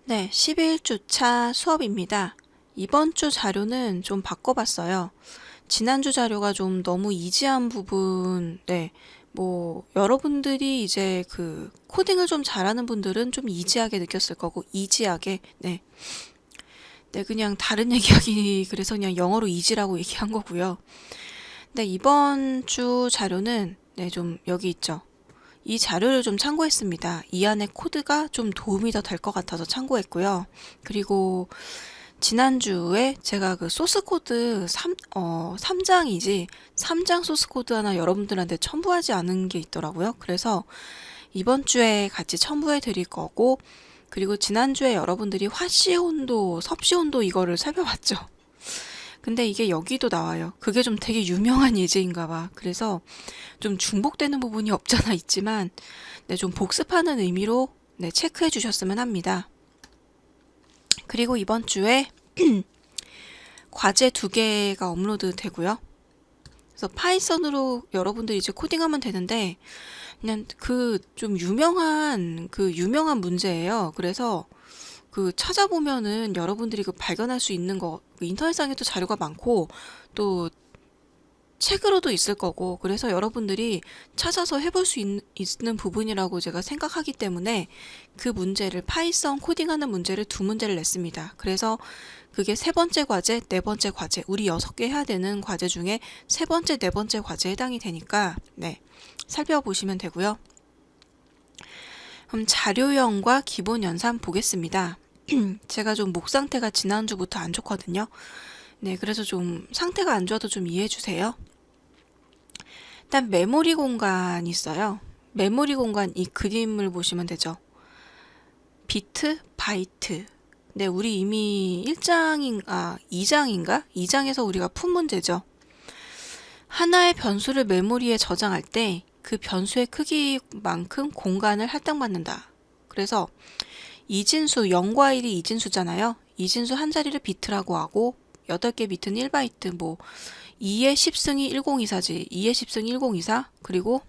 네, 11주차 수업입니다. 이번 주 자료는 좀 바꿔봤어요. 지난주 자료가 좀 너무 이지한 부분, 네, 여러분들이 이제 그 코딩을 좀 잘하는 분들은 좀 이지하게 느꼈을 거고, 이지하게, 네. 네, 그냥 다른 얘기하기, 그래서 그냥 영어로 이지라고 얘기한 거고요. 네, 이번 주 자료는, 네, 좀 여기 있죠. 이 자료를 좀 참고했습니다. 이 안에 코드가 좀 도움이 더 될 것 같아서 참고했고요. 그리고 지난주에 제가 그 소스 코드 3장이지 3장 소스 코드 하나 여러분들한테 첨부하지 않은 게 있더라고요. 그래서 이번 주에 같이 첨부해 드릴 거고, 그리고 지난주에 여러분들이 화씨 온도, 섭씨 온도 이거를 살펴봤죠. 근데 이게 여기도 나와요. 그게 좀 되게 유명한 예제인가 봐. 그래서 좀 중복되는 부분이 없잖아 있지만, 네, 좀 복습하는 의미로 네, 체크해 주셨으면 합니다. 그리고 이번 주에 과제 2개가 업로드 되고요. 그래서 파이썬으로 여러분들이 이제 코딩하면 되는데, 그냥 그 좀 유명한 문제예요. 그래서 그 찾아보면은 여러분들이 그 발견할 수 있는 거, 그 인터넷상에도 자료가 많고 또 책으로도 있을 거고, 그래서 여러분들이 찾아서 해볼 수 있는 부분이라고 제가 생각하기 때문에 그 문제를, 파이썬 코딩하는 문제를 2문제를 냈습니다. 그래서 그게 3번째 과제, 4번째 과제, 우리 6개 해야 되는 과제 중에 3번째, 4번째 과제에 해당이 되니까 네, 살펴보시면 되고요. 그럼 자료형과 기본 연산 보겠습니다. 제가 좀 목 상태가 지난주부터 안 좋거든요. 네, 그래서 좀 상태가 안 좋아도 좀 이해해 주세요. 일단 메모리 공간이 있어요. 메모리 공간, 이 그림을 보시면 되죠. 비트, 바이트. 네, 우리 이미 2장인가? 2장에서 우리가 푼 문제죠. 하나의 변수를 메모리에 저장할 때 그 변수의 크기만큼 공간을 할당받는다. 그래서 이진수, 0과 1이 이진수잖아요. 이진수 한 자리를 비트라고 하고 8개 비트는 1바이트, 2의 10승이 1024지. 2의 10승이 1024. 그리고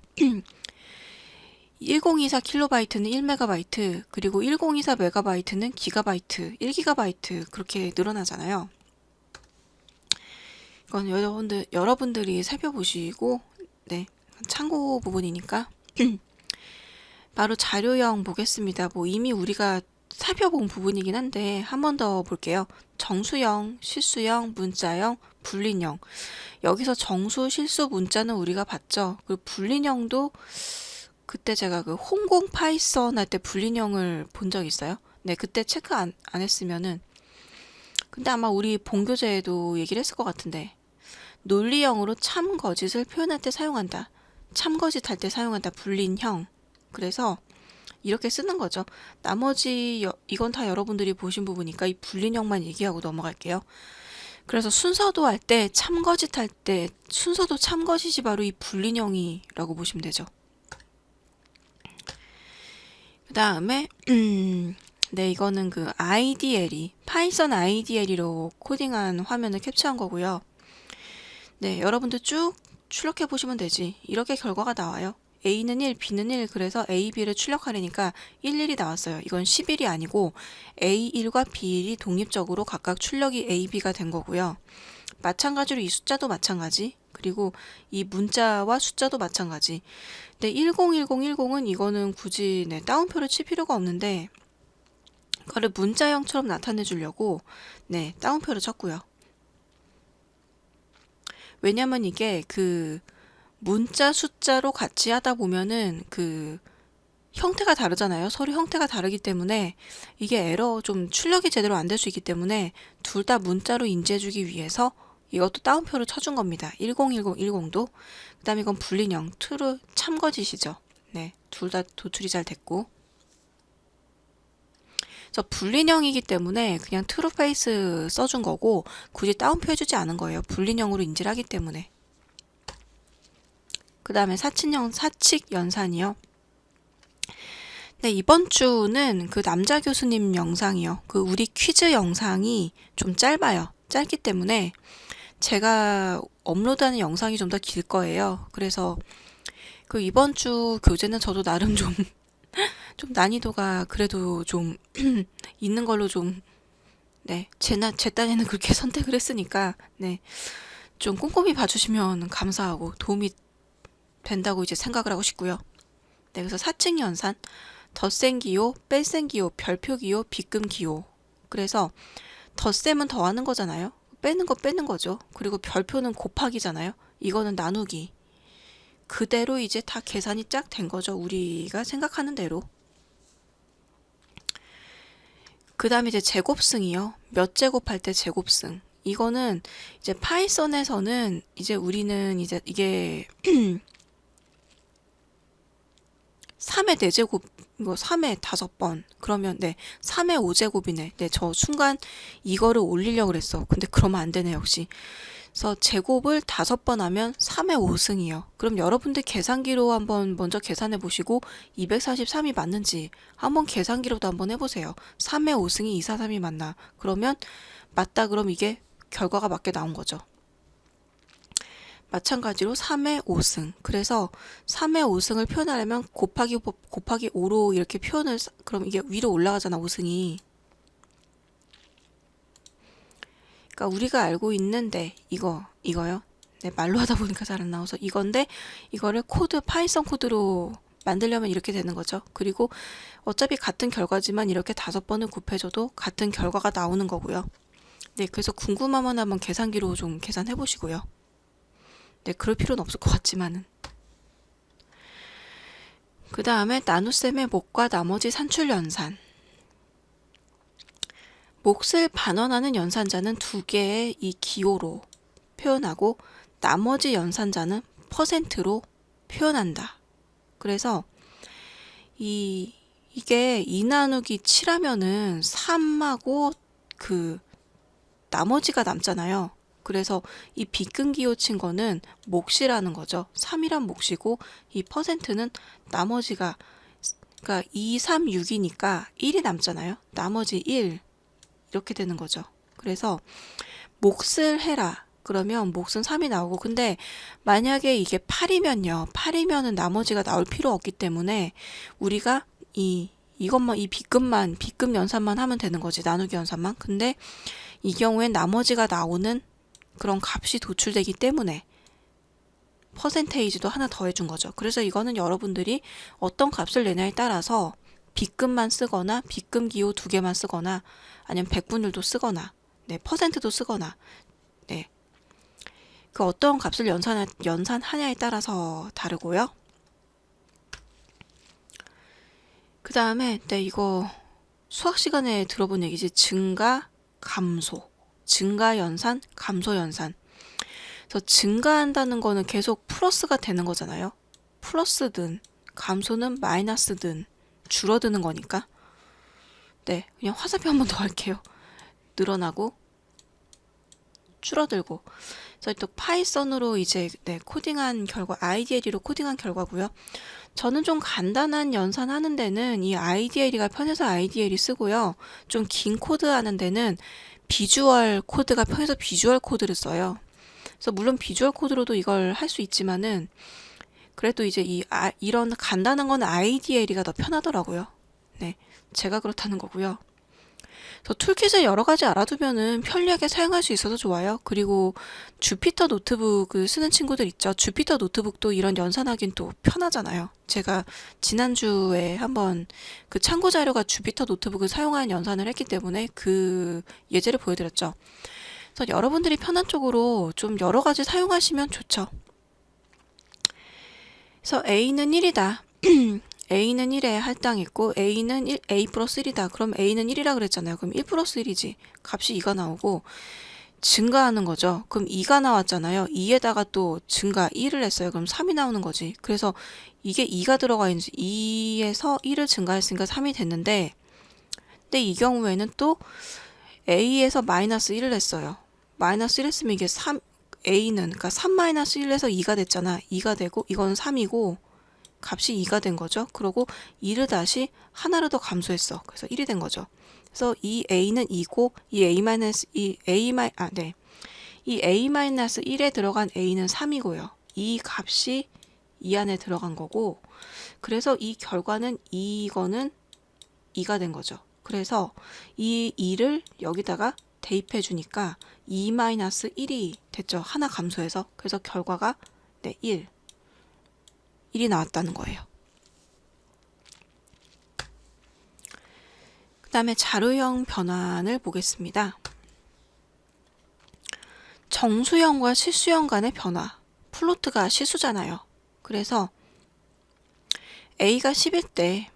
1024 킬로바이트는 1메가바이트, 그리고 1024 메가바이트는 기가바이트, 1기가바이트 그렇게 늘어나잖아요. 이건 여러분들이 살펴보시고, 네, 참고 부분이니까 바로 자료형 보겠습니다. 이미 우리가 살펴본 부분이긴 한데 한 번 더 볼게요. 정수형, 실수형, 문자형, 불린형. 여기서 정수, 실수, 문자는 우리가 봤죠. 그리고 불린형도 그때 제가 그 홍콩 파이썬 할 때 불린형을 본 적 있어요. 네, 그때 체크 안 했으면은, 근데 아마 우리 본교재에도 얘기를 했을 것 같은데, 논리형으로 참 거짓을 표현할 때 사용한다. 참 거짓 할 때 사용한다. 불린형. 그래서 이렇게 쓰는 거죠. 나머지 이건 다 여러분들이 보신 부분이니까 이 불린형만 얘기하고 넘어갈게요. 그래서 순서도 할 때, 참거짓 할 때 순서도 참거짓이 바로 이 불린형이라고 보시면 되죠. 그 다음에 네, 이거는 그 IDLE, 파이썬 IDLE로 코딩한 화면을 캡처한 거고요. 네, 여러분들 쭉 출력해 보시면 되지. 이렇게 결과가 나와요. A는 1, B는 1, 그래서 A, B를 출력하려니까 1, 1이 나왔어요. 이건 11이 아니고 A1과 B1이 독립적으로 각각 출력이 A, B가 된 거고요. 마찬가지로 이 숫자도 마찬가지, 그리고 이 문자와 숫자도 마찬가지. 근데 101010은 이거는 굳이 네, 따옴표를 칠 필요가 없는데 그거를 문자형처럼 나타내 주려고 네, 따옴표를 쳤고요. 왜냐면 이게 그 문자 숫자로 같이 하다 보면은 그 형태가 다르잖아요. 서로 형태가 다르기 때문에 이게 에러, 좀 출력이 제대로 안 될 수 있기 때문에 둘 다 문자로 인지해주기 위해서 이것도 따옴표를 쳐준 겁니다. 101010도. 그 다음에 이건 불린형, true, 참거짓이죠. 네, 둘 다 도출이 잘 됐고. 그래서 불린형이기 때문에 그냥 true face 써준 거고 굳이 따옴표 해주지 않은 거예요. 불린형으로 인지를 하기 때문에. 그 다음에 사칙 연산이요. 네, 이번 주는 그 남자 교수님 영상이요. 그 우리 퀴즈 영상이 좀 짧아요. 짧기 때문에 제가 업로드하는 영상이 좀 더 길 거예요. 그래서 그 이번 주 교재는 저도 나름 좀 좀 난이도가 그래도 좀 있는 걸로 좀, 네, 제 딴에는 그렇게 선택을 했으니까, 네, 좀 꼼꼼히 봐주시면 감사하고 도움이 된다고 이제 생각을 하고 싶고요. 네, 그래서 사칙 연산, 덧셈 기호, 뺄셈 기호, 별표 기호, 빗금 기호. 그래서 덧셈은 더하는 거잖아요. 빼는 거 빼는 거죠. 그리고 별표는 곱하기잖아요. 이거는 나누기. 그대로 이제 다 계산이 쫙 된 거죠. 우리가 생각하는 대로. 그 다음에 이제 제곱승이요. 몇 제곱할 때 제곱승. 이거는 이제 파이썬에서는 이제 우리는 이제 이게 3의 4제곱, 이거 3의 5번. 그러면, 네, 3의 5제곱이네. 네, 저 순간 이거를 올리려고 그랬어. 근데 그러면 안 되네, 역시. 그래서 제곱을 5번 하면 3의 5승이요. 그럼 여러분들 계산기로 한번 먼저 계산해 보시고 243이 맞는지 한번 계산기로도 한번 해보세요. 3의 5승이 243이 맞나? 그러면 맞다. 그럼 이게 결과가 맞게 나온 거죠. 마찬가지로 3의 5승. 그래서 3의 5승을 표현하려면 곱하기 5로 이렇게 표현을, 그럼 이게 위로 올라가잖아, 5승이. 그러니까 우리가 알고 있는데, 이거요. 네, 말로 하다 보니까 잘 안 나와서 이건데, 이거를 파이썬 코드로 만들려면 이렇게 되는 거죠. 그리고 어차피 같은 결과지만 이렇게 5번을 곱해줘도 같은 결과가 나오는 거고요. 네, 그래서 궁금하면 한번 계산기로 좀 계산해 보시고요. 네, 그럴 필요는 없을 것 같지만은. 그 다음에 나눗셈의 몫과 나머지 산출 연산. 몫을 반환하는 연산자는 2개의 이 기호로 표현하고 나머지 연산자는 퍼센트로 표현한다. 그래서 이게 2 나누기 7하면은 3하고 그 나머지가 남잖아요. 그래서 이 빗금 기호 친 거는 몫이라는 거죠. 3이란 몫이고 이 퍼센트는 나머지가, 그러니까 2, 3, 6이니까 1이 남잖아요. 나머지 1 이렇게 되는 거죠. 그래서 몫을 해라. 그러면 몫은 3이 나오고, 근데 만약에 이게 8이면요. 8이면은 나머지가 나올 필요 없기 때문에 우리가 이 빗금 연산만 하면 되는 거지. 나누기 연산만. 근데 이 경우엔 나머지가 나오는 그런 값이 도출되기 때문에 퍼센테이지도 하나 더해준 거죠. 그래서 이거는 여러분들이 어떤 값을 내냐에 따라서 빗금만 쓰거나 빗금 기호 2개만 쓰거나 아니면 백분율도 쓰거나, 네, 퍼센트도 쓰거나, 네, 그 어떤 값을 연산하냐에 따라서 다르고요. 그 다음에, 네, 이거 수학 시간에 들어본 얘기지. 증가, 감소. 증가 연산, 감소 연산. 그래서 증가한다는 거는 계속 플러스가 되는 거잖아요. 플러스든 감소는 마이너스든 줄어드는 거니까. 네, 그냥 화살표 한 번 더 할게요. 늘어나고 줄어들고. 그래서 또 파이썬으로 이제 코딩한 결과, IDLE로 코딩한 결과고요. 저는 좀 간단한 연산하는 데는 이 IDLE가 편해서 IDLE 쓰고요. 좀 긴 코드 하는 데는 비주얼 코드가 편해서 비주얼 코드를 써요. 그래서 물론 비주얼 코드로도 이걸 할 수 있지만은 그래도 이제 이런 간단한 건 IDLE가 더 편하더라고요. 네, 제가 그렇다는 거고요. 그래서 툴킷을 여러 가지 알아두면은 편리하게 사용할 수 있어서 좋아요. 그리고 주피터 노트북을 쓰는 친구들 있죠. 주피터 노트북도 이런 연산하긴 또 편하잖아요. 제가 지난주에 한번 그 참고 자료가 주피터 노트북을 사용하는 연산을 했기 때문에 그 예제를 보여드렸죠. 그래서 여러분들이 편한 쪽으로 좀 여러 가지 사용하시면 좋죠. 그래서 A는 1이다. A는 1에 할당했고 A는 A 플러스 1이다. 그럼 A는 1이라 그랬잖아요. 그럼 1 플러스 1이지. 값이 2가 나오고 증가하는 거죠. 그럼 2가 나왔잖아요. 2에다가 또 증가 1을 했어요. 그럼 3이 나오는 거지. 그래서 이게 2가 들어가 있는지 2에서 1을 증가했으니까 3이 됐는데, 근데 이 경우에는 또 A에서 마이너스 1을 했어요. 마이너스 1 했으면 이게 A는 그러니까 3 마이너스 1에서 2가 됐잖아. 2가 되고 이건 3이고 값이 2가 된 거죠. 그리고 2를 다시 하나로 더 감소했어. 그래서 1이 된 거죠. 그래서 이 A는 2고 이 이 A-1에 들어간 A는 3이고요. 이 값이 이 안에 들어간 거고, 그래서 이 결과는 이거는 2가 된 거죠. 그래서 이 2를 여기다가 대입해 주니까 2-1이 됐죠. 하나 감소해서. 그래서 결과가 네, 1이 나왔다는 거예요. 그 다음에 자료형 변환을 보겠습니다. 정수형과 실수형 간의 변화. 플로트가 실수잖아요. 그래서 A가 10일 때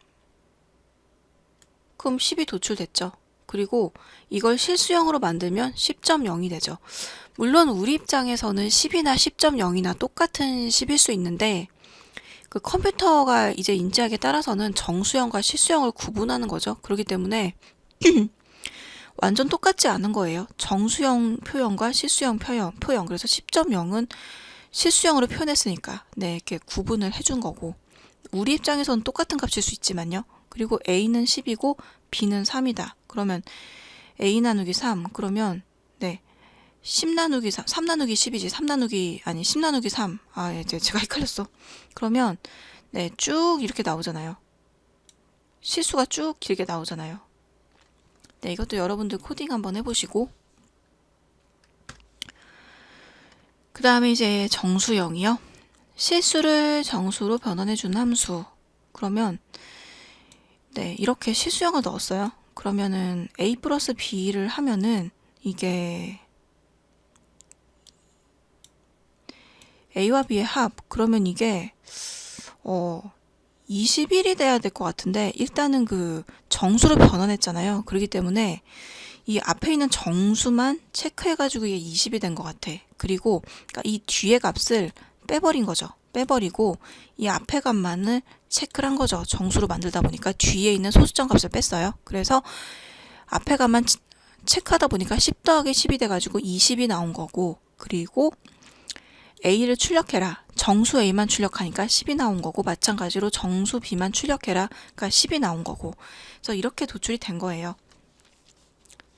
그럼 10이 도출됐죠. 그리고 이걸 실수형으로 만들면 10.0이 되죠. 물론 우리 입장에서는 10이나 10.0이나 똑같은 10일 수 있는데 그 컴퓨터가 이제 인지하기에 따라서는 정수형과 실수형을 구분하는 거죠. 그렇기 때문에 완전 똑같지 않은 거예요. 정수형 표현과 실수형 표현. 그래서 10.0은 실수형으로 표현했으니까 네, 이렇게 구분을 해준 거고 우리 입장에서는 똑같은 값일 수 있지만요. 그리고 A는 10이고 B는 3이다. 그러면 A 나누기 3 그러면 네 10 나누기 3 나누기 10이지 3 나누기 아니 10 나누기 3 이제 제가 헷갈렸어. 그러면 네 쭉 이렇게 나오잖아요. 실수가 쭉 길게 나오잖아요. 네 이것도 여러분들 코딩 한번 해보시고 그 다음에 이제 정수형이요. 실수를 정수로 변환해준 함수. 그러면 네 이렇게 실수형을 넣었어요. 그러면은 A 플러스 B를 하면은 이게 A와 B의 합 그러면 이게 21이 돼야 될 것 같은데 일단은 그 정수로 변환했잖아요. 그렇기 때문에 이 앞에 있는 정수만 체크해가지고 이게 20이 된 것 같아. 그리고 그러니까 이 뒤에 값을 빼버린 거죠. 빼버리고 이 앞에 값만을 체크를 한 거죠. 정수로 만들다 보니까 뒤에 있는 소수점 값을 뺐어요. 그래서 앞에 값만 체크하다 보니까 10 더하기 10이 돼가지고 20이 나온 거고 그리고 A를 출력해라. 정수 A만 출력하니까 10이 나온 거고 마찬가지로 정수 B만 출력해라. 그러니까 10이 나온 거고 그래서 이렇게 도출이 된 거예요.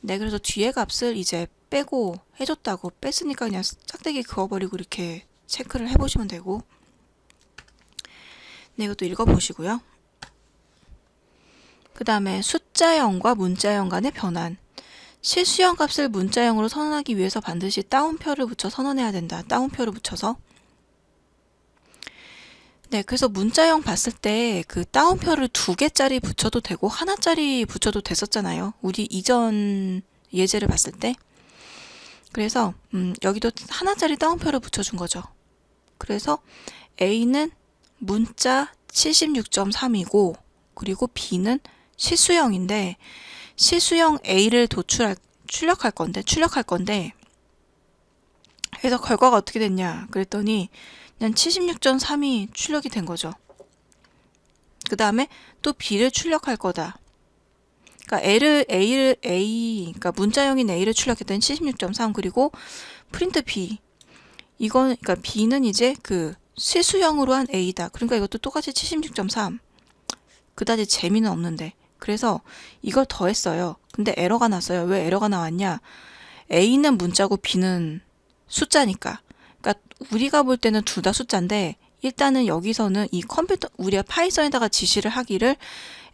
네, 그래서 뒤에 값을 이제 빼고 해줬다고 뺐으니까 그냥 짝대기 그어버리고 이렇게 체크를 해보시면 되고 네, 이것도 읽어보시고요. 그 다음에 숫자형과 문자형 간의 변환. 실수형 값을 문자형으로 선언하기 위해서 반드시 따옴표를 붙여 선언해야 된다. 따옴표를 붙여서. 네, 그래서 문자형 봤을 때 그 따옴표를 2개짜리 붙여도 되고 하나짜리 붙여도 됐었잖아요. 우리 이전 예제를 봤을 때. 그래서 여기도 하나짜리 따옴표를 붙여준 거죠. 그래서 A는 문자 76.3이고 그리고 B는 실수형인데 실수형 A를 출력할 건데 그래서 결과가 어떻게 됐냐 그랬더니 그냥 76.3이 출력이 된 거죠. 그 다음에 또 B를 출력할 거다. 그러니까 그러니까 문자형인 A를 출력했더니 76.3 그리고 프린트 B 이건 그러니까 B는 이제 그 실수형으로 한 A다. 그러니까 이것도 똑같이 76.3 그다지 재미는 없는데 그래서 이걸 더했어요. 근데 에러가 났어요. 왜 에러가 나왔냐? A는 문자고 B는 숫자니까. 그러니까 우리가 볼 때는 둘 다 숫자인데 일단은 여기서는 이 컴퓨터 우리가 파이썬에다가 지시를 하기를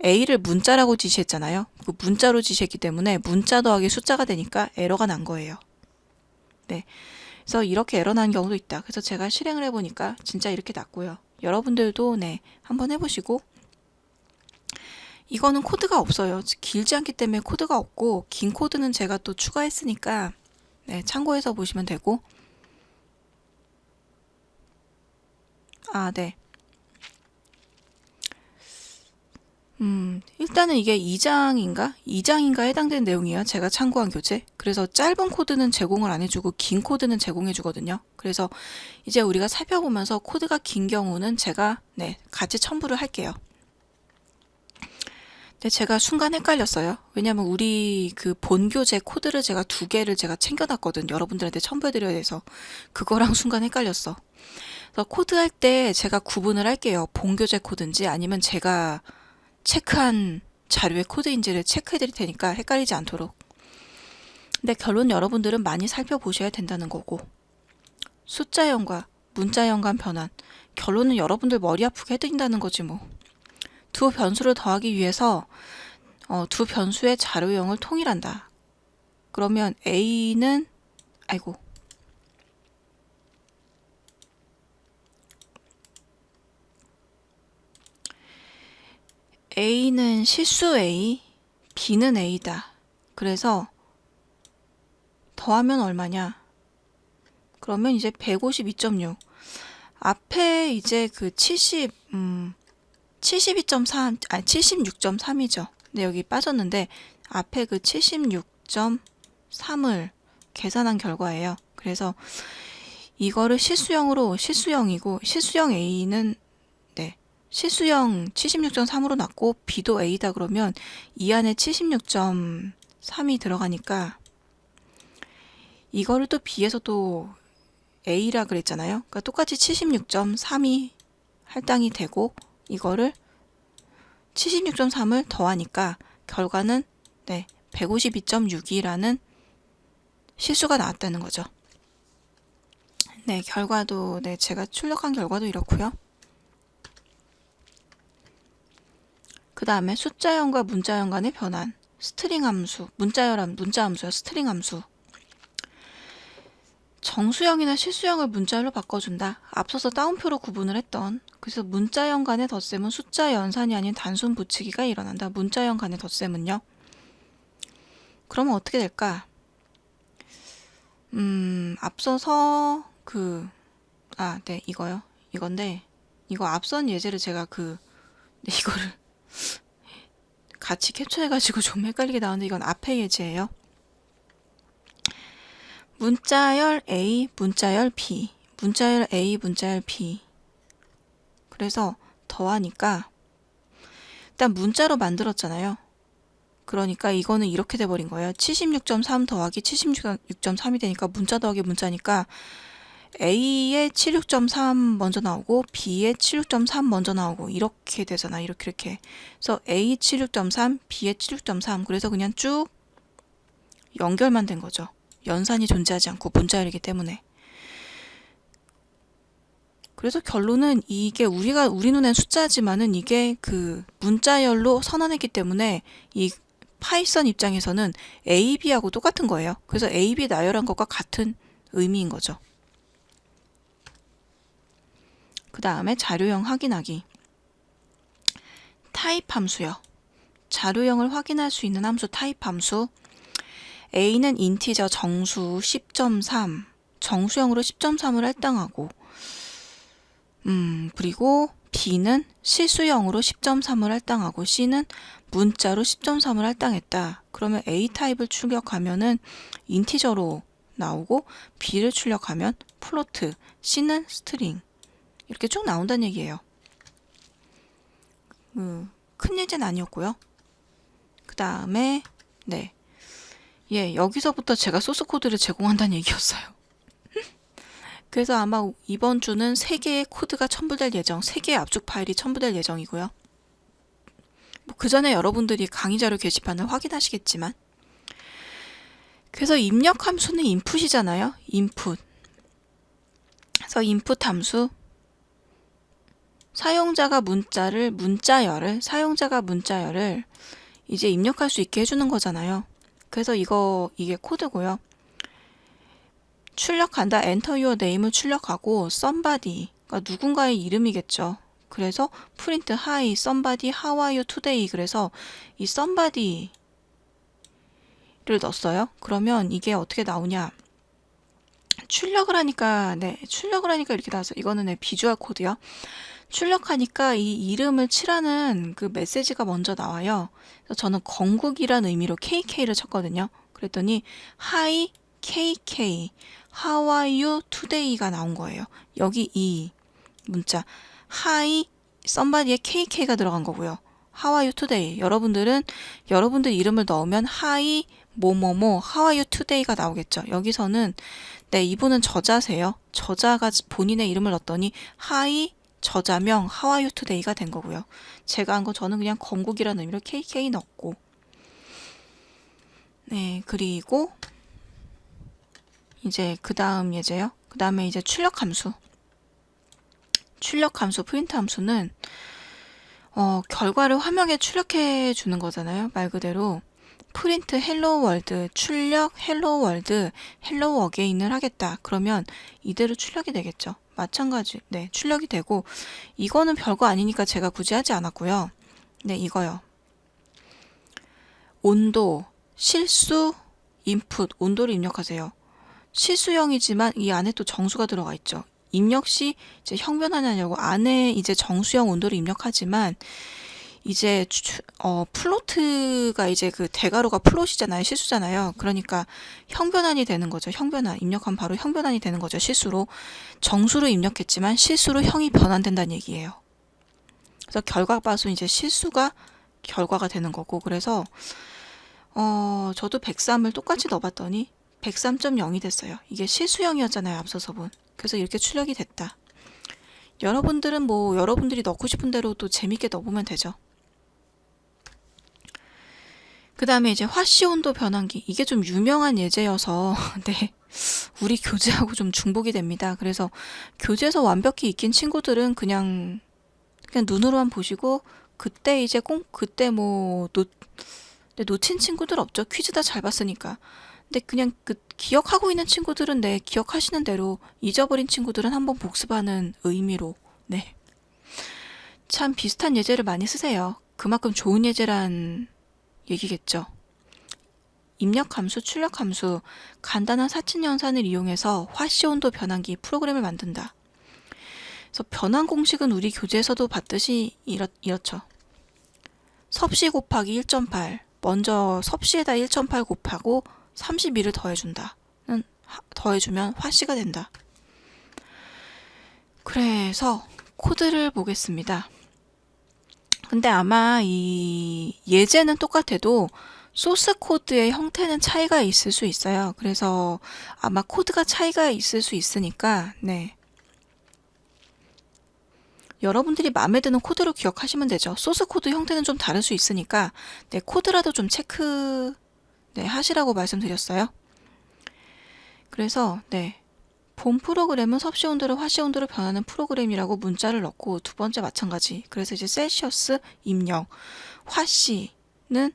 A를 문자라고 지시했잖아요. 그 문자로 지시했기 때문에 문자 더하기 숫자가 되니까 에러가 난 거예요. 네. 그래서 이렇게 에러 나는 경우도 있다. 그래서 제가 실행을 해보니까 진짜 이렇게 났고요. 여러분들도 네 한번 해보시고 이거는 코드가 없어요. 길지 않기 때문에 코드가 없고 긴 코드는 제가 또 추가했으니까 네, 참고해서 보시면 되고 네. 일단은 이게 2장인가 해당되는 내용이에요. 제가 참고한 교재. 그래서 짧은 코드는 제공을 안 해주고 긴 코드는 제공해 주거든요. 그래서 이제 우리가 살펴보면서 코드가 긴 경우는 제가 네, 같이 첨부를 할게요. 네, 제가 순간 헷갈렸어요. 왜냐면 우리 그 본교재 코드를 제가 2개를 제가 챙겨놨거든. 여러분들한테 첨부해드려야 돼서. 그거랑 순간 헷갈렸어. 그래서 코드할 때 제가 구분을 할게요. 본교재 코드인지 아니면 제가 체크한 자료의 코드인지를 체크해드릴 테니까 헷갈리지 않도록. 근데 결론 여러분들은 많이 살펴보셔야 된다는 거고 숫자형과 문자형 간 변환 결론은 여러분들 머리 아프게 해드린다는 거지 뭐. 두 변수를 더하기 위해서 두 변수의 자료형을 통일한다. 그러면 A는 아이고 A는 실수 A, B는 A다. 그래서 더하면 얼마냐? 그러면 이제 152.6. 앞에 이제 그 72.3, 아니 76.3이죠. 근데 여기 빠졌는데 앞에 그 76.3을 계산한 결과예요. 그래서 이거를 실수형이고 실수형 A는 네, 실수형 76.3으로 놨고 B도 A다 그러면 이 안에 76.3이 들어가니까 이거를 또 B에서 또 A라 그랬잖아요. 그러니까 똑같이 76.3이 할당이 되고 이거를 76.3을 더하니까 결과는 네, 152.6이라는 실수가 나왔다는 거죠. 네, 결과도 네, 제가 출력한 결과도 이렇고요. 그 다음에 숫자형과 문자형 간의 변환, 스트링 함수, 문자 함수요, 스트링 함수. 정수형이나 실수형을 문자열로 바꿔준다. 앞서서 따옴표로 구분을 했던. 그래서 문자형 간의 덧셈은 숫자 연산이 아닌 단순 붙이기가 일어난다. 문자형 간의 덧셈은요. 그러면 어떻게 될까? 앞서서 네, 이거요. 이건데 이거 앞선 예제를 제가 네, 이거를 같이 캡처해가지고 좀 헷갈리게 나오는데 이건 앞에 예제예요. 문자열 A, 문자열 B, 문자열 A, 문자열 B. 그래서 더하니까 일단 문자로 만들었잖아요. 그러니까 이거는 이렇게 돼버린 거예요. 76.3 더하기 76.3이 되니까 문자 더하기 문자니까 A의 76.3 먼저 나오고 B의 76.3 먼저 나오고 이렇게 되잖아. 이렇게. 그래서 A 76.3, B의 76.3. 그래서 그냥 쭉 연결만 된 거죠. 연산이 존재하지 않고 문자열이기 때문에. 그래서 결론은 이게 우리 눈엔 숫자지만은 이게 그 문자열로 선언했기 때문에 이 파이썬 입장에서는 A, B하고 똑같은 거예요. 그래서 A, B 나열한 것과 같은 의미인 거죠. 그 다음에 자료형 확인하기. 타입 함수요. 자료형을 확인할 수 있는 함수 타입 함수. A는 인티저 정수 10.3, 정수형으로 10.3을 할당하고 그리고 B는 실수형으로 10.3을 할당하고 C는 문자로 10.3을 할당했다. 그러면 A 타입을 출력하면은 인티저로 나오고 B를 출력하면 플로트, C는 스트링 이렇게 쭉 나온다는 얘기예요. 큰 예제는 아니었고요. 그 다음에 네, 여기서부터 제가 소스 코드를 제공한다는 얘기였어요. 그래서 아마 이번 주는 3개의 코드가 첨부될 예정, 3개의 압축 파일이 첨부될 예정이고요. 그 전에 여러분들이 강의 자료 게시판을 확인하시겠지만 그래서 입력 함수는 인풋이잖아요. 인풋. 그래서 인풋 함수 사용자가 문자열을 이제 입력할 수 있게 해주는 거잖아요. 그래서 이게 코드고요. 출력한다. enter your name을 출력하고 somebody, 그러니까 누군가의 이름이겠죠. 그래서 print hi somebody how are you today. 그래서 이 somebody를 넣었어요. 그러면 이게 어떻게 나오냐? 출력을 하니까 이렇게 나와서 이거는 비주얼 코드요. 출력하니까 이 이름을 칠하는 그 메시지가 먼저 나와요. 그래서 저는 건국이란 의미로 KK를 쳤거든요. 그랬더니 hi KK How are you today가 나온 거예요. 여기 이 문자 Hi somebody의 KK가 들어간 거고요. How are you today? 여러분들 이름을 넣으면 Hi 뭐뭐뭐 How are you today가 나오겠죠. 여기서는 네, 이분은 저자세요. 저자가 본인의 이름을 넣었더니 Hi 저자명 How are you today가 된 거고요. 제가 한 거 저는 그냥 건국이라는 의미로 KK 넣었고 네, 그리고 이제 그 다음 예제요. 그 다음에 이제 출력 함수. 출력 함수, 프린트 함수는 결과를 화면에 출력해 주는 거잖아요. 말 그대로 프린트 헬로 월드, 출력 헬로 월드, 헬로 어게인을 하겠다. 그러면 이대로 출력이 되겠죠. 마찬가지, 네, 출력이 되고, 이거는 별거 아니니까 제가 굳이 하지 않았고요. 네, 이거요. 온도, 실수, 인풋, 온도를 입력하세요. 실수형이지만 이 안에 또 정수가 들어가 있죠. 입력 시 이제 형변환하려고 안에 이제 정수형 온도를 입력하지만 이제 플로트가 이제 그 대괄호가 플롯이잖아요. 실수잖아요. 그러니까 형변환이 되는 거죠. 형변환. 입력하면 바로 형변환이 되는 거죠. 실수로. 정수로 입력했지만 실수로 형이 변환된다는 얘기예요. 그래서 결과값은 이제 실수가 결과가 되는 거고, 그래서 저도 103을 똑같이 넣어봤더니 103.0이 됐어요. 이게 실수형이었잖아요. 앞서서 본. 그래서 이렇게 출력이 됐다. 여러분들은 뭐 여러분들이 넣고 싶은 대로 또 재밌게 넣어보면 되죠. 그 다음에 이제 화씨 온도 변환기. 이게 좀 유명한 예제여서 네, 우리 교재하고 좀 중복이 됩니다. 그래서 교재에서 완벽히 익힌 친구들은 그냥 눈으로만 보시고 그때 이제 그때 뭐 놓친 친구들 없죠. 퀴즈 다 잘 봤으니까. 근데 그냥 기억하고 있는 친구들은 네, 기억하시는 대로, 잊어버린 친구들은 한번 복습하는 의미로. 네. 참 비슷한 예제를 많이 쓰세요. 그만큼 좋은 예제란 얘기겠죠. 입력 함수, 출력 함수, 간단한 사친 연산을 이용해서 화씨 온도 변환기 프로그램을 만든다. 그래서 변환 공식은 우리 교재에서도 봤듯이 이렇죠. 섭씨 곱하기 1.8. 먼저 섭씨에다 1.8 곱하고 32를 더해준다. 더해주면 화씨가 된다. 그래서 코드를 보겠습니다. 근데 아마 이 예제는 똑같아도 소스 코드의 형태는 차이가 있을 수 있어요. 그래서 아마 코드가 차이가 있을 수 있으니까 네, 여러분들이 마음에 드는 코드로 기억하시면 되죠. 소스 코드 형태는 좀 다를 수 있으니까 네, 코드라도 좀 체크 네, 하시라고 말씀드렸어요. 그래서 네, 본 프로그램은 섭씨 온도를 화씨 온도로 변하는 프로그램이라고 문자를 넣고, 두 번째 마찬가지. 그래서 이제 셀시어스 입력, 화씨는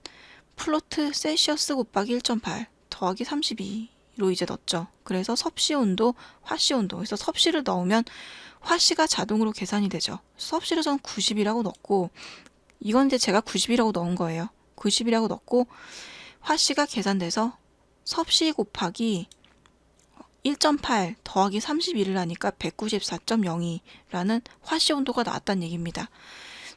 플로트 셀시어스 곱하기 1.8 더하기 32로 이제 넣었죠. 그래서 섭씨 온도, 화씨 온도. 그래서 섭씨를 넣으면 화씨가 자동으로 계산이 되죠. 섭씨를 전 90이라고 넣고, 이건 이제 제가 90이라고 넣은 거예요. 90이라고 넣고 화씨가 계산돼서 섭씨 곱하기 1.8 더하기 31을 하니까 194.02라는 화씨 온도가 나왔다는 얘기입니다.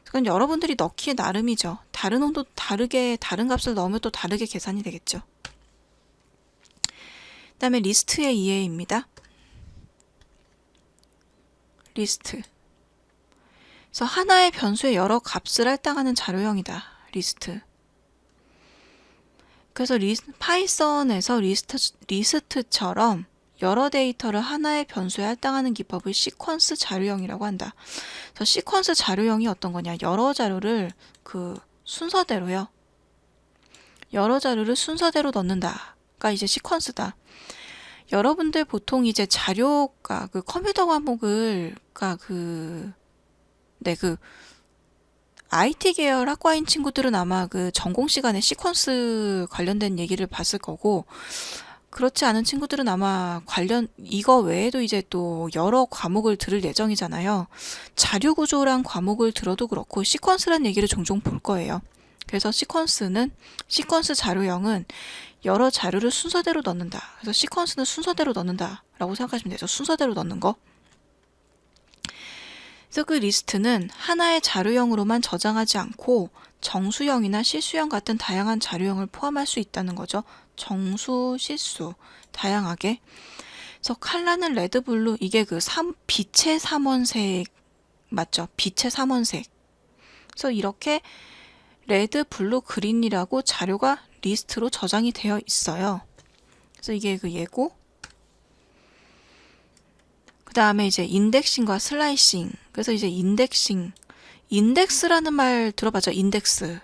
그건 여러분들이 넣기에 나름이죠. 다른 온도 다르게, 다른 값을 넣으면 또 다르게 계산이 되겠죠. 그 다음에 리스트의 이해입니다. 리스트. 그래서 하나의 변수에 여러 값을 할당하는 자료형이다. 리스트. 그래서 파이썬에서 리스트처럼 여러 데이터를 하나의 변수에 할당하는 기법을 시퀀스 자료형이라고 한다. 그래서 시퀀스 자료형이 어떤 거냐? 여러 자료를 순서대로요. 여러 자료를 순서대로 넣는다가 이제 시퀀스다. 여러분들 보통 이제 자료가 컴퓨터 과목을 IT 계열 학과인 친구들은 아마 전공 시간에 시퀀스 관련된 얘기를 봤을 거고, 그렇지 않은 친구들은 아마 이거 외에도 이제 또 여러 과목을 들을 예정이잖아요. 자료 구조란 과목을 들어도 그렇고 시퀀스란 얘기를 종종 볼 거예요. 그래서 시퀀스 자료형은 여러 자료를 순서대로 넣는다. 그래서 시퀀스는 순서대로 넣는다 라고 생각하시면 되죠. 순서대로 넣는 거. 그래서 그 리스트는 하나의 자료형으로만 저장하지 않고 정수형이나 실수형 같은 다양한 자료형을 포함할 수 있다는 거죠. 정수, 실수, 다양하게. 그래서 컬러는 레드, 블루, 이게 빛의 삼원색 맞죠? 빛의 삼원색. 그래서 이렇게 레드, 블루, 그린이라고 자료가 리스트로 저장이 되어 있어요. 그래서 이게 예고. 그 다음에 이제 인덱싱과 슬라이싱. 그래서 이제 인덱스라는 말 들어봤죠? 인덱스.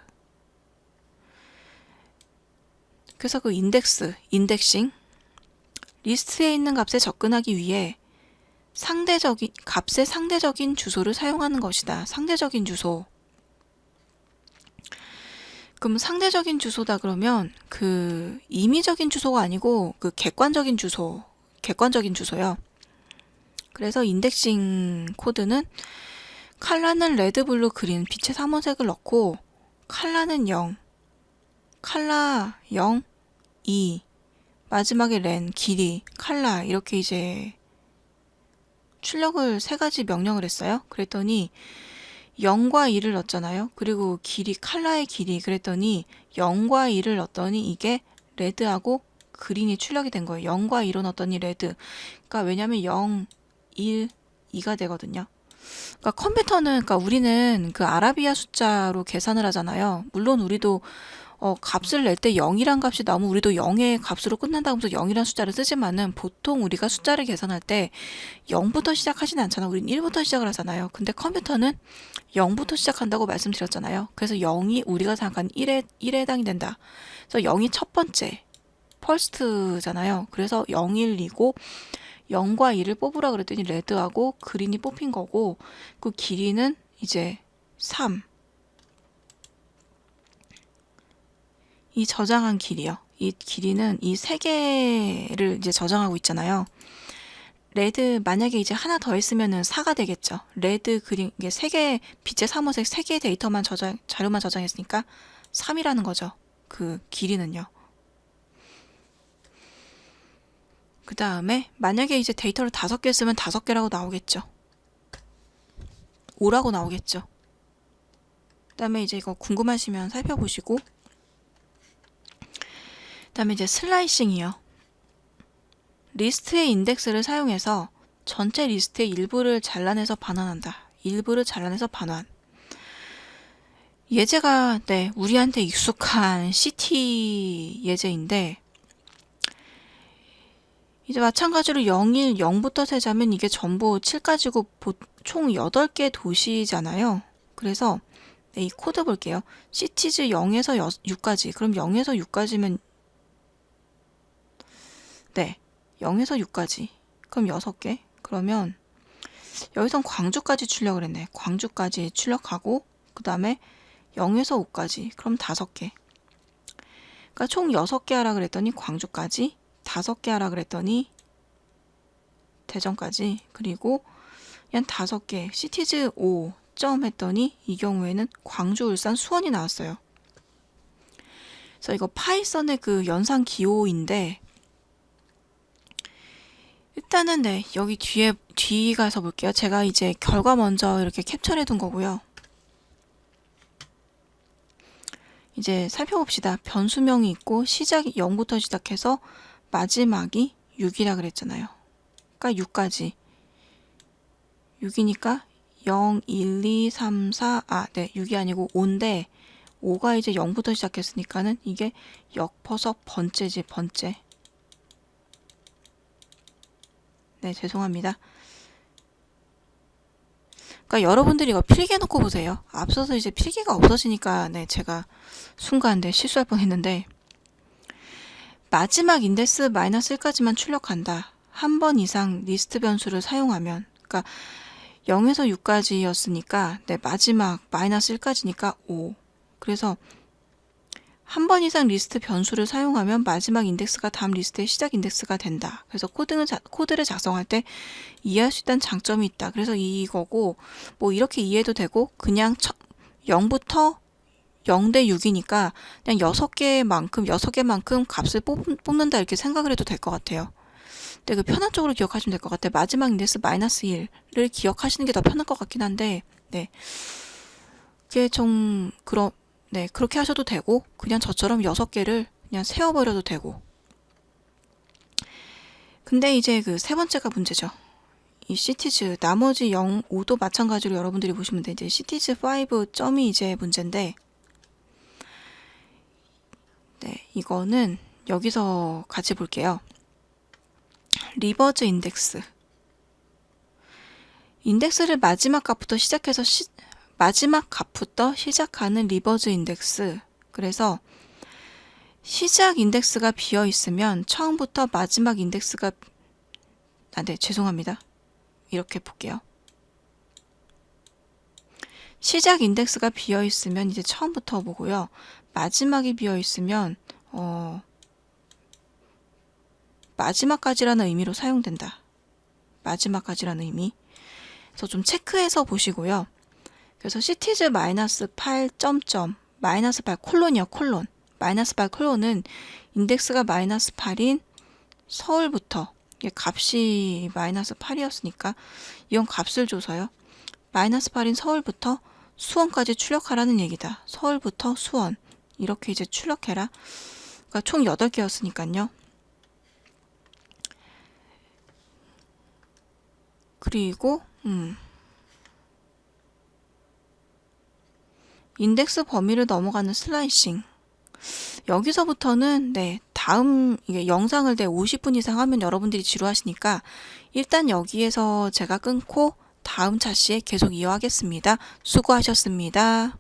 그래서 인덱싱. 리스트에 있는 값에 접근하기 위해 값의 상대적인 주소를 사용하는 것이다. 상대적인 주소. 그럼 상대적인 주소다 그러면 그 임의적인 주소가 아니고 그 객관적인 주소요. 그래서 인덱싱 코드는 컬러는 레드, 블루, 그린, 빛의 삼원색을 넣고 컬러는 0, 컬러 0, 2, 마지막에 렌, 길이, 컬러 이렇게 이제 출력을 3가지 명령을 했어요. 그랬더니 0과 2를 넣었잖아요. 그리고 길이, 컬러의 길이 그랬더니 0과 2를 넣었더니 이게 레드하고 그린이 출력이 된 거예요. 0과 2로 넣었더니 레드. 그러니까 왜냐면 0, 1, 2가 되거든요. 그러니까 컴퓨터는, 그러니까 우리는 그 아라비아 숫자로 계산을 하잖아요. 물론 우리도 값을 낼 때 0이란 값이 나오면 우리도 0의 값으로 끝난다고 해서 0이란 숫자를 쓰지만은 보통 우리가 숫자를 계산할 때 0부터 시작하진 않잖아. 우린 1부터 시작을 하잖아요. 근데 컴퓨터는 0부터 시작한다고 말씀드렸잖아요. 그래서 0이 우리가 생각하는 1에 해당이 된다. 그래서 0이 첫 번째, 퍼스트잖아요. 그래서 0, 1, 2고 0과 2를 뽑으라 그랬더니 레드하고 그린이 뽑힌 거고 그 길이는 이제 3. 이 저장한 길이요. 이 길이는 이 3개를 이제 저장하고 있잖아요. 레드 만약에 이제 하나 더 했으면은 4가 되겠죠. 레드, 그린 이게 3개 빛의 삼원색 3개의 데이터만 자료만 저장했으니까 3이라는 거죠. 그 길이는요. 그 다음에 만약에 이제 데이터를 5개 쓰면 5개라고 나오겠죠. 5라고 나오겠죠. 그 다음에 이제 이거 궁금하시면 살펴보시고 그 다음에 이제 슬라이싱이요. 리스트의 인덱스를 사용해서 전체 리스트의 일부를 잘라내서 반환한다. 일부를 잘라내서 반환. 예제가 우리한테 익숙한 CT 예제인데 이제 마찬가지로 0일 0부터 세자면 이게 전부 7까지고 총 8개 도시잖아요. 그래서 이 코드 볼게요. 시티즈 0에서 6까지. 그럼 0에서 6까지면 0에서 6까지. 그럼 6개. 그러면 여기선 광주까지 출력을 했네. 광주까지 출력하고 그 다음에 0에서 5까지. 그럼 5개. 그러니까 총 6개 하라 그랬더니 광주까지 5개 하라 그랬더니 대전까지. 그리고 그냥 5개. 시티즈 5점 했더니 이 경우에는 광주, 울산, 수원이 나왔어요. 그래서 이거 파이썬의 그 연산 기호인데 일단은 여기 뒤 가서 볼게요. 제가 이제 결과 먼저 이렇게 캡처를 해둔 거고요. 이제 살펴봅시다. 변수명이 있고 시작이 0부터 시작해서 마지막이 6이라 그랬잖아요. 그러니까 6까지. 6이니까 0, 1, 2, 3, 4, 6이 아니고 5인데 5가 이제 0부터 시작했으니까는 이게 엮어서 번째지, 번째. 죄송합니다. 그러니까 여러분들이 이거 필기해 놓고 보세요. 앞서서 이제 필기가 없어지니까 제가 순간 실수할 뻔했는데 마지막 인덱스 -1까지만 출력한다. 한 번 이상 리스트 변수를 사용하면 그러니까 0에서 6까지였으니까 마지막 -1까지니까 5. 그래서 한 번 이상 리스트 변수를 사용하면 마지막 인덱스가 다음 리스트의 시작 인덱스가 된다. 그래서 코드를 작성할 때 이해할 수 있다는 장점이 있다. 그래서 이거고 뭐 이렇게 이해도 되고 그냥 0부터 0대 6이니까 그냥 6개만큼 값을 뽑는다 이렇게 생각을 해도 될 것 같아요. 근데 그 편한 쪽으로 기억하시면 될 것 같아요. 마지막 인덱스 -1을 기억하시는 게 더 편할 것 같긴 한데 그게 좀 그렇게 하셔도 되고 그냥 저처럼 6개를 그냥 세워버려도 되고. 근데 이제 그 세 번째가 문제죠. 이 시티즈 나머지 0, 5도 마찬가지로 여러분들이 보시면 이제 시티즈 5 점이 이제 문제인데 이거는 여기서 같이 볼게요. 리버즈 인덱스. 인덱스를 마지막 값부터 시작하는 리버즈 인덱스. 그래서 시작 인덱스가 비어 있으면 처음부터 마지막 인덱스가 죄송합니다. 이렇게 볼게요. 시작 인덱스가 비어 있으면 이제 처음부터 보고요. 마지막이 비어 있으면 마지막까지라는 의미로 사용된다. 마지막까지라는 의미. 그래서 좀 체크해서 보시고요. 그래서 시티즈 마이너스 8 점점 마이너스 8 콜론이요. 콜론. 마이너스 8 콜론은 인덱스가 마이너스 8인 서울부터, 이게 값이 마이너스 8이었으니까 이건 값을 줘서요. 마이너스 8인 서울부터 수원까지 출력하라는 얘기다. 서울부터 수원 이렇게 이제 출력해라. 그러니까 총 8개였으니까요. 그리고 인덱스 범위를 넘어가는 슬라이싱. 여기서부터는 다음 이게 영상을 50분 이상 하면 여러분들이 지루하시니까 일단 여기에서 제가 끊고 다음 차시에 계속 이어가겠습니다. 수고하셨습니다.